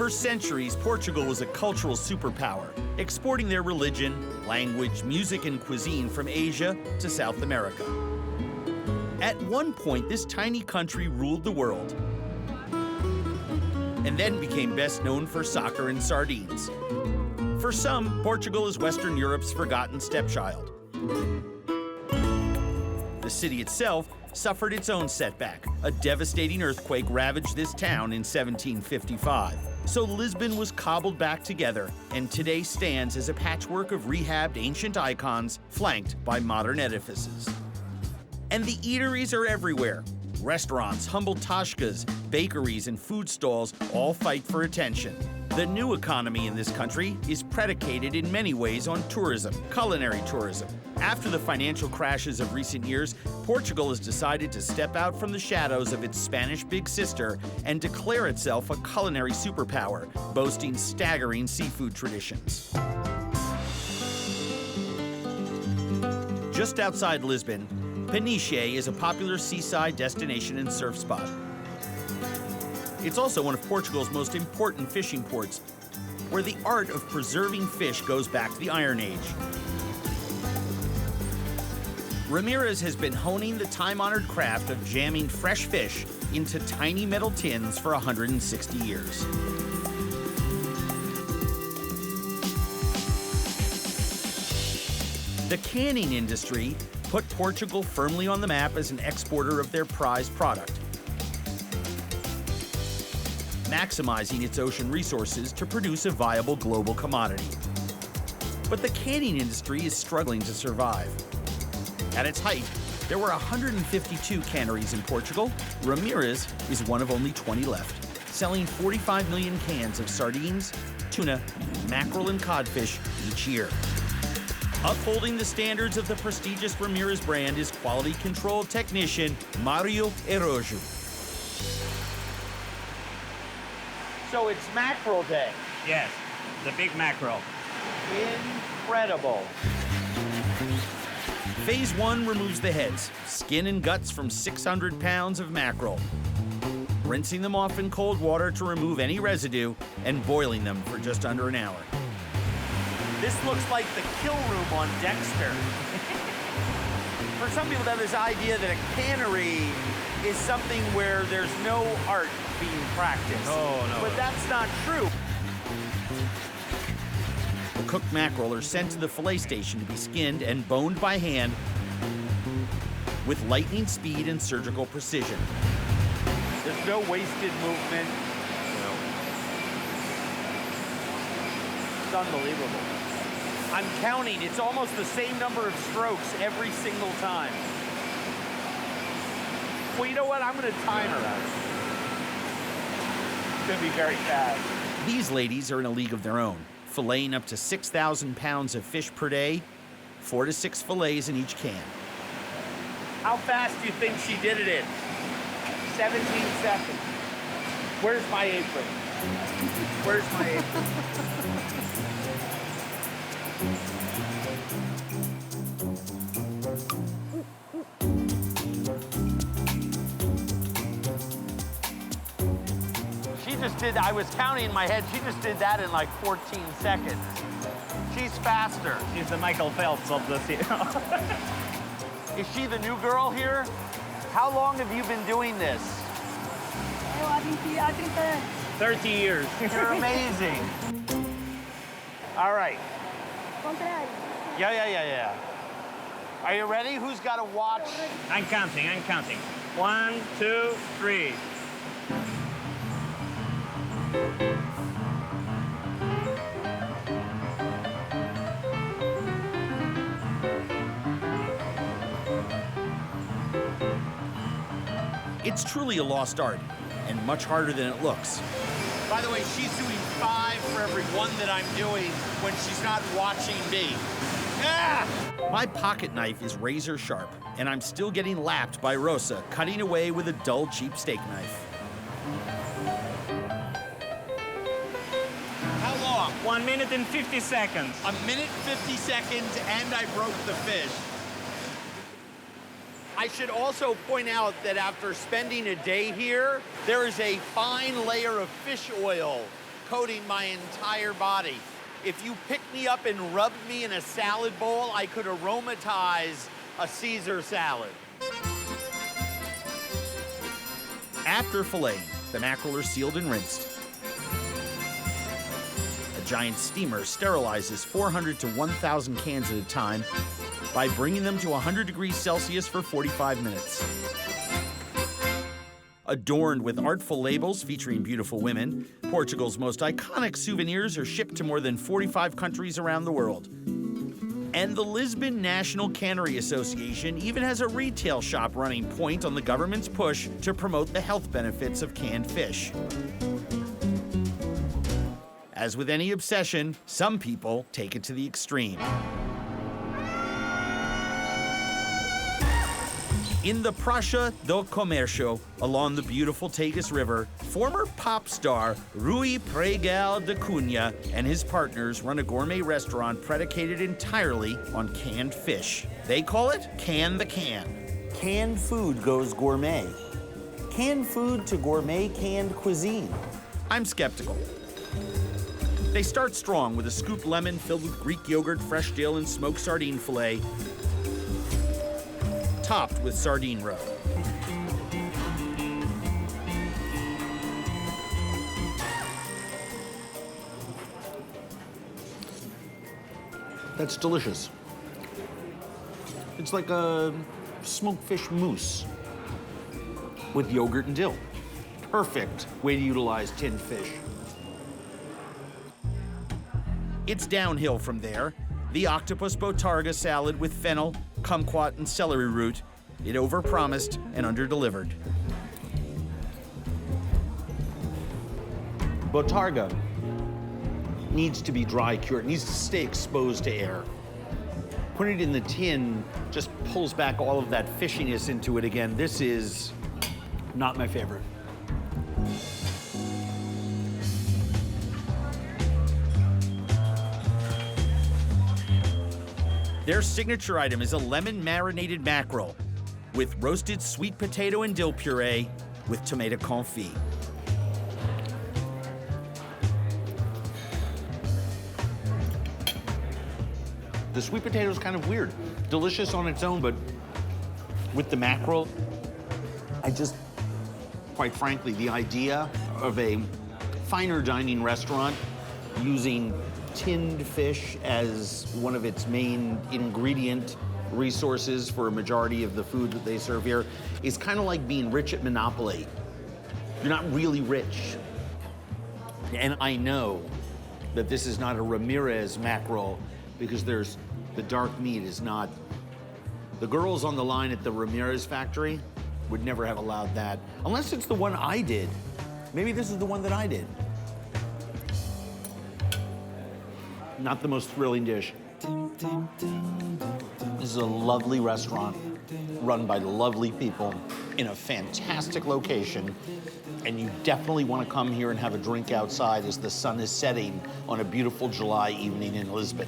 For centuries, Portugal was a cultural superpower, exporting their religion, language, music, and cuisine from Asia to South America. At one point, this tiny country ruled the world, and then became best known for soccer and sardines. For some, Portugal is Western Europe's forgotten stepchild. The city itself suffered its own setback. A devastating earthquake ravaged this town in 1755. So Lisbon was cobbled back together and today stands as a patchwork of rehabbed ancient icons flanked by modern edifices. And the eateries are everywhere. Restaurants, humble tashkas, bakeries, and food stalls all fight for attention. The new economy in this country is predicated in many ways on tourism, culinary tourism. After the financial crashes of recent years, Portugal has decided to step out from the shadows of its Spanish big sister and declare itself a culinary superpower, boasting staggering seafood traditions. Just outside Lisbon, Peniche is a popular seaside destination and surf spot. It's also one of Portugal's most important fishing ports, where the art of preserving fish goes back to the Iron Age. Ramirez has been honing the time-honored craft of jamming fresh fish into tiny metal tins for 160 years. The canning industry put Portugal firmly on the map as an exporter of their prized product, maximizing its ocean resources to produce a viable global commodity. But the canning industry is struggling to survive. At its height, there were 152 canneries in Portugal. Ramirez is one of only 20 left, selling 45 million cans of sardines, tuna, mackerel, and codfish each year. Upholding the standards of the prestigious Ramirez brand is quality control technician Mario Erojo. So it's mackerel day. Yes, the big mackerel. Incredible. Phase 1 removes the heads, skin and guts from 600 pounds of mackerel, rinsing them off in cold water to remove any residue and boiling them for just under an hour. This looks like the kill room on Dexter. For some people, they have this idea that a cannery is something where there's no art being practiced. No. But that's not true. The cooked mackerel are sent to the fillet station to be skinned and boned by hand with lightning speed and surgical precision. There's no wasted movement. No. It's unbelievable. I'm counting. It's almost the same number of strokes every single time. Well, you know what? I'm going to timer that. It's going to be very fast. These ladies are in a league of their own, filleting up to 6,000 pounds of fish per day, 4 to 6 fillets in each can. How fast do you think she did it in? 17 seconds. Where's my apron? Where's my apron? I was counting in my head, she just did that in like 14 seconds. She's faster. She's the Michael Phelps of the sea. Is she the new girl here? How long have you been doing this? I think 30 years. You're amazing. All right. Yeah. Are you ready? Who's got to watch? I'm counting. 1, 2, 3. It's truly a lost art, and much harder than it looks. By the way, she's doing 5 for every 1 that I'm doing when she's not watching me. Ah! My pocket knife is razor sharp, and I'm still getting lapped by Rosa, cutting away with a dull, cheap steak knife. How long? 1 minute and 50 seconds. 1 minute, 50 seconds, and I broke the fish. I should also point out that after spending a day here, there is a fine layer of fish oil coating my entire body. If you picked me up and rubbed me in a salad bowl, I could aromatize a Caesar salad. After filleting, the mackerel are sealed and rinsed. A giant steamer sterilizes 400 to 1,000 cans at a time by bringing them to 100 degrees Celsius for 45 minutes. Adorned with artful labels featuring beautiful women, Portugal's most iconic souvenirs are shipped to more than 45 countries around the world. And the Lisbon National Cannery Association even has a retail shop running point on the government's push to promote the health benefits of canned fish. As with any obsession, some people take it to the extreme. In the Praça do Comércio, along the beautiful Tagus River, former pop star Rui Pregal de Cunha and his partners run a gourmet restaurant predicated entirely on canned fish. They call it Can the Can. Canned food goes gourmet. Canned food to gourmet canned cuisine. I'm skeptical. They start strong with a scooped lemon filled with Greek yogurt, fresh dill, and smoked sardine fillet, topped with sardine roe. That's delicious. It's like a smoked fish mousse with yogurt and dill. Perfect way to utilize tinned fish. It's downhill from there. The octopus botarga salad with fennel, kumquat, and celery root. It overpromised and underdelivered. Botarga needs to be dry cured. It needs to stay exposed to air. Putting it in the tin just pulls back all of that fishiness into it again. This is not my favorite. Their signature item is a lemon-marinated mackerel with roasted sweet potato and dill puree with tomato confit. The sweet potato is kind of weird. Delicious on its own, but with the mackerel, quite frankly, the idea of a finer dining restaurant using tinned fish as one of its main ingredient resources for a majority of the food that they serve here is kind of like being rich at Monopoly. You're not really rich. And I know that this is not a Ramirez mackerel because the dark meat is not. The girls on the line at the Ramirez factory would never have allowed that, unless it's the one I did. Maybe this is the one that I did. Not the most thrilling dish. This is a lovely restaurant run by lovely people in a fantastic location, and you definitely want to come here and have a drink outside as the sun is setting on a beautiful July evening in Lisbon.